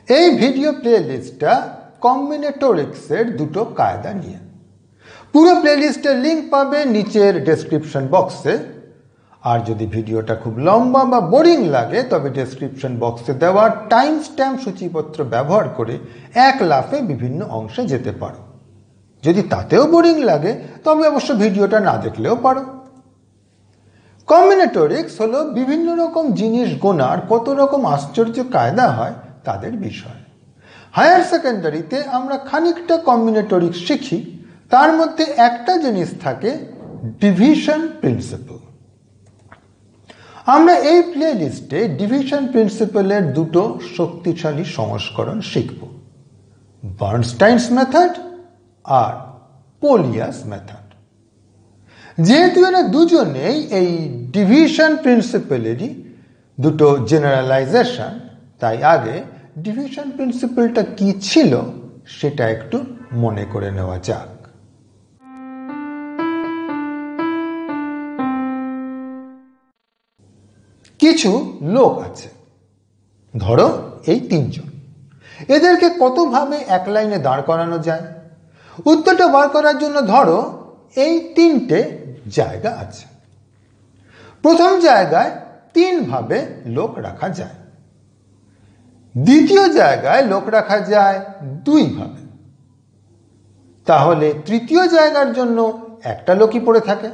এই ভিডিও প্লেলিস্টটা কম্বিনেটরিক্সের দুটো কায়দা নিয়ে। পুরো প্লেলিস্টের লিঙ্ক পাবে নিচের ডেসক্রিপশন বক্সে। আর যদি ভিডিওটা খুব লম্বা বা বোরিং লাগে তবে ডেসক্রিপশন বক্সে দেওয়া টাইম স্ট্যাম্প সূচিপত্র ব্যবহার করে এক লাফে বিভিন্ন অংশে যেতে পারো। যদি তাতেও বোরিং লাগে তবে অবশ্য ভিডিওটা না দেখলেও পারো। কম্বিনেটরিক্স হলো বিভিন্ন রকম জিনিস গোনার কত রকম আশ্চর্য কায়দা হয় তাদের বিষয়। হায়ার সেকেন্ডারিতে আমরা খানিকটা কম্বিনেটরিক্স শিখি, তার মধ্যে একটা জিনিস থাকে ডিভিশন প্রিন্সিপল। আমরা এই প্লে লিস্টে ডিভিশন প্রিন্সিপলের দুটো শক্তিশালী সংস্করণ শিখব, বার্নস্টাইনস মেথড আর পোলিয়াস মেথড। যেহেতু এরা দুজনেই এই ডিভিশন প্রিন্সিপলেরই দুটো জেনারেলাইজেশন, তাই আগে ডিভিশন প্রিন্সিপলটা কি ছিল সেটা একটু মনে করে নেওয়া যাক। কিছু লোক আছে, ধরো এই তিনজন, এদেরকে কতভাবে এক লাইনে দাঁড় করানো যায়? উত্তরটা বার করার জন্য ধরো এই তিনটে জায়গা আছে। প্রথম জায়গায় তিনভাবে লোক রাখা যায়, দ্বিতীয় জায়গায় লোক রাখা যায় দুইভাবে, তাহলে তৃতীয় জায়গার জন্য একটা লোকই পড়ে থাকে।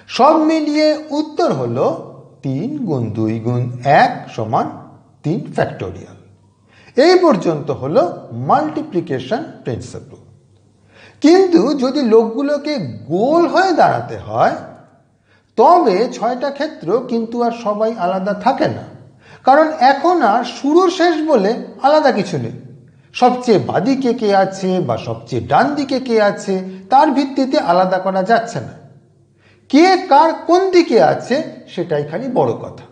সব মিলিয়ে উত্তর হলো 3 গুণ 2 গুণ 1 সমান 3 ফ্যাক্টোরিয়াল। এই পর্যন্ত হলো মাল্টিপ্লিকেশন প্রিন্সিপল। কিন্তু যদি লোকগুলোকে গোল হয়ে দাঁড়াতে হয় তবে 6টা ক্ষেত্র কিন্তু আর সবাই আলাদা থাকে না, কারণ এখন আর শুরু শেষ বলে আলাদা কিছু নেই। সবচেয়ে বাদিকে কে আছে বা সবচেয়ে ডান দিকে কে আছে তার ভিত্তিতে আলাদা করা যাচ্ছে না। কে কার কোন দিকে আছে সেটাই খালি বড় কথা।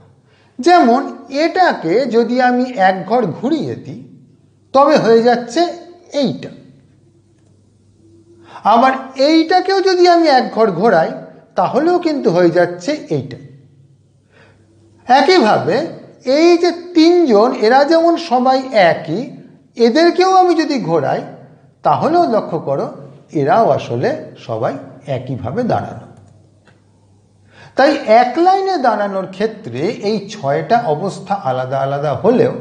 যেমন এটাকে যদি আমি এক ঘর ঘুরিয়ে দিই তবে হয়ে যাচ্ছে এইটা, আবার এইটাকেও যদি আমি এক ঘর ঘোরাই তাহলেও কিন্তু হয়ে যাচ্ছে এইটা। একইভাবে এই যে তিনজন, এরা যেমন সবাই একই, এদেরকেও আমি যদি ঘোরাই তাহলেও লক্ষ্য করো এরাও আসলে সবাই একইভাবে দাঁড়ানো। তাই এক লাইনে দাঁড়ানোর ক্ষেত্রে এই 6টা অবস্থা আলাদা আলাদা হলেও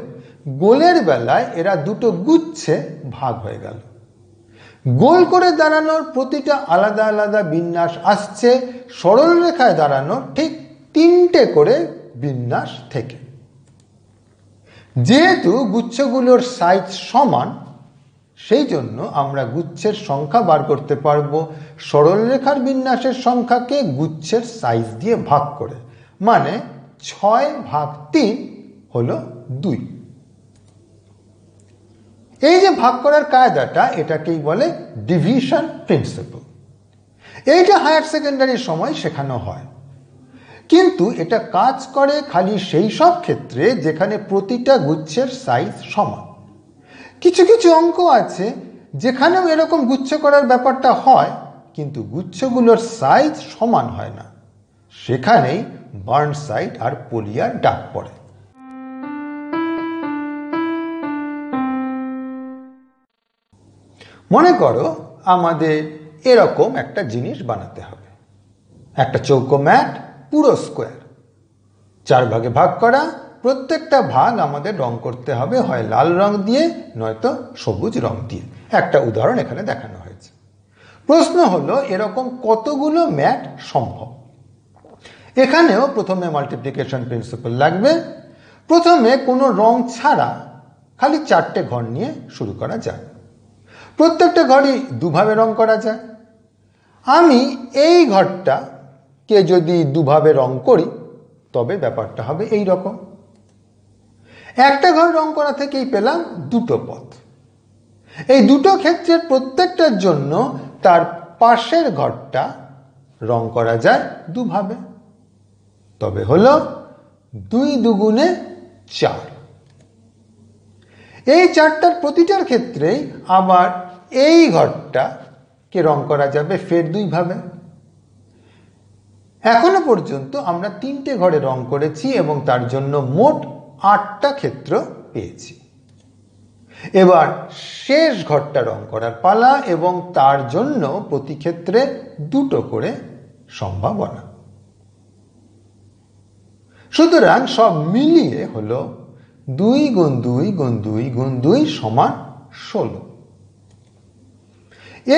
গোলের বেলায় এরা দুটো গুচ্ছে ভাগ হয়ে গেল। গোল করে দাঁড়ানোর প্রতিটা আলাদা আলাদা বিন্যাস আসছে সরল রেখায় দাঁড়ানোর ঠিক 3টে করে বিন্যাস থেকে। যেহেতু গুচ্ছগুলোর সাইজ সমান সেই জন্য আমরা গুচ্ছের সংখ্যা বার করতে পারবো সরল রেখার বিন্যাসের সংখ্যাকে গুচ্ছের সাইজ দিয়ে ভাগ করে, মানে 6/3 হলো 2। এই যে ভাগ করার কায়দাটা, এটাকেই বলে ডিভিশন প্রিন্সিপল। এইটা হায়ার সেকেন্ডারির সময় শেখানো হয়, কিন্তু এটা কাজ করে খালি সেই সব ক্ষেত্রে যেখানে প্রতিটা গুচ্ছের সাইজ সমান। কিছু কিছু অঙ্ক আছে যেখানেও এরকম গুচ্ছ করার ব্যাপারটা হয়, কিন্তু গুচ্ছগুলোর সাইজ সমান হয় না, সেখানেই বার্নসাইট আর পোলিয়ার ডাক পড়ে। মনে করো আমাদের এরকম একটা জিনিস বানাতে হবে, একটা চৌকো ম্যাট, পুরো স্কোয়ার, 4 ভাগে ভাগ করা। প্রত্যেকটা ভাগ আমাদের রং করতে হবে হয় লাল রং দিয়ে নয়তো সবুজ রং দিয়ে। একটা উদাহরণ এখানে দেখানো হয়েছে। প্রশ্ন হলো এরকম কতগুলো ম্যাট সম্ভব? এখানেও প্রথমে মাল্টিপ্লিকেশন প্রিন্সিপল লাগবে। প্রথমে কোনো রং ছাড়া খালি 4টে ঘর নিয়ে শুরু করা যায়। প্রত্যেকটা ঘরই দুভাবে রং করা যায়। আমি এই ঘরটাকে যদি দুভাবে রং করি তবে ব্যাপারটা হবে এই রকম। একটা ঘর রং করা থেকেই পেলাম দুটো পথ। এই দুটো ক্ষেত্রের প্রত্যেকটার জন্য তার পাশের ঘরটা রং করা যায় দুভাবে, তবে হলো 2 দুগুণে 4। এই 4টার প্রতিটার ক্ষেত্রেই আবার এই ঘরটাকে রং করা যাবে ফের 2 ভাবে। এখনো পর্যন্ত আমরা 3টে ঘরে রং করেছি এবং তার জন্য মোট 8টা ক্ষেত্র পেয়েছি। এবার শেষ ঘরটা রং করার পালা, এবং তার জন্য প্রতি ক্ষেত্রে 2টো করে সম্ভাবনা। সুতরাং সব মিলিয়ে হলো 2 গুণ 2 গুণ 2 গুণ 2 সমান 16।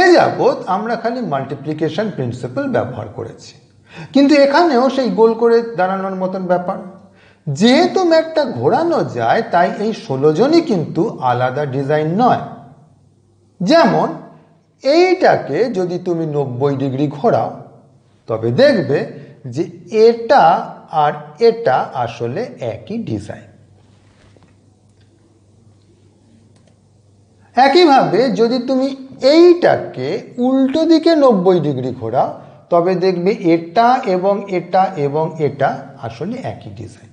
এ যাবৎ আমরা খালি মাল্টিপ্লিকেশন প্রিন্সিপাল ব্যবহার করেছি, কিন্তু এখানেও সেই গোল করে দাঁড়ানোর মতন ব্যাপার। যেহেতু ম্যাটটা ঘোরানো যায়, তাই এই 16 জনই কিন্তু আলাদা ডিজাইন নয়। যেমন এইটাকে যদি তুমি 90 ডিগ্রি ঘোরাও, তবে দেখবে যে এটা আর এটা আসলে একই ডিজাইন। একইভাবে যদি তুমি এইটাকে উল্টো দিকে 90 ডিগ্রি ঘোরাও, তবে দেখবে এটা এবং এটা এবং এটা আসলে একই ডিজাইন।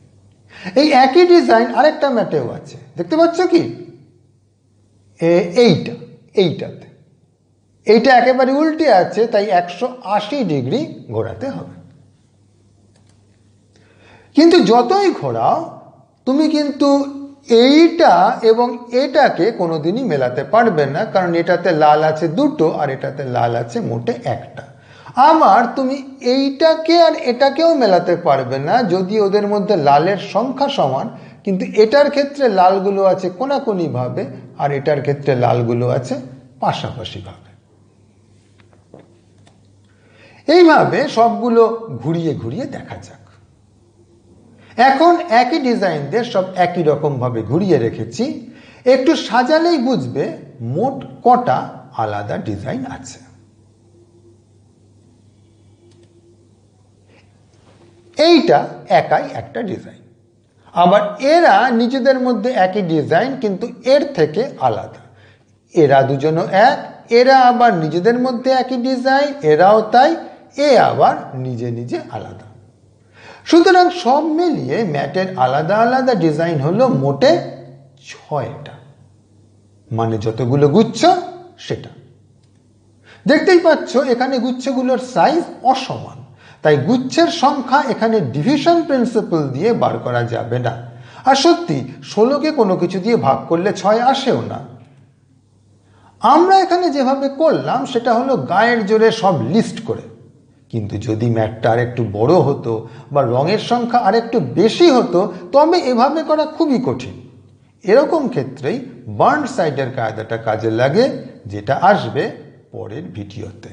এই একই ডিজাইন আরেকটা ম্যাটেও আছে, দেখতে পাচ্ছ কি? এইটাতে এইটা একেবারে উল্টে আছে, তাই 180 ডিগ্রি ঘোরাতে হবে। কিন্তু যতই ঘোরাও, তুমি কিন্তু এইটা এবং এটাকে কোনোদিনই মেলাতে পারবে না, কারণ এটাতে লাল আছে 2টো আর এটাতে লাল আছে মোটে 1টা। আবার তুমি এইটাকে আর এটাকেও মেলাতে পারবে না, যদি ওদের মধ্যে লালের সংখ্যা সমান, কিন্তু এটার ক্ষেত্রে লালগুলো আছে কোনাকুনি ভাবে আর এটার ক্ষেত্রে লালগুলো আছে পাশাপাশি ভাবে। এইভাবে সবগুলো ঘুরিয়ে ঘুরিয়ে দেখা যাক। এখন একই ডিজাইনদের সব একই রকম ভাবে ঘুরিয়ে রেখেছি, একটু সাজালেই বুঝবে মোট কটা আলাদা ডিজাইন আছে। এইটা একাই একটা ডিজাইন, আবার এরা নিজেদের মধ্যে একই ডিজাইন কিন্তু এর থেকে আলাদা। এরা দুজনও এক, এরা আবার নিজেদের মধ্যে একই ডিজাইন, এরাও তাই, এ আবার নিজে নিজে আলাদা। সুতরাং সব মিলিয়ে ম্যাটের আলাদা আলাদা ডিজাইন হলো মোটে 6টা, মানে যতগুলো গুচ্ছ সেটা। দেখতেই পাচ্ছ এখানে গুচ্ছগুলোর সাইজ অসমান, তাই গুচ্ছের সংখ্যা এখানে ডিভিশন প্রিন্সিপাল দিয়ে বার করা যাবে না। আর সত্যি 16কে কোনো কিছু দিয়ে ভাগ করলে 6 আসেও না। আমরা এখানে যেভাবে করলাম সেটা হলো গায়ের জোরে সব লিস্ট করে, কিন্তু যদি ম্যাটটা আর একটু বড় হতো বা রঙের সংখ্যা আর একটু বেশি হতো, তবে এভাবে করা খুবই কঠিন। এরকম ক্ষেত্রেই বার্নসাইডের কায়দাটা কাজে লাগে, যেটা আসবে পরের ভিডিওতে।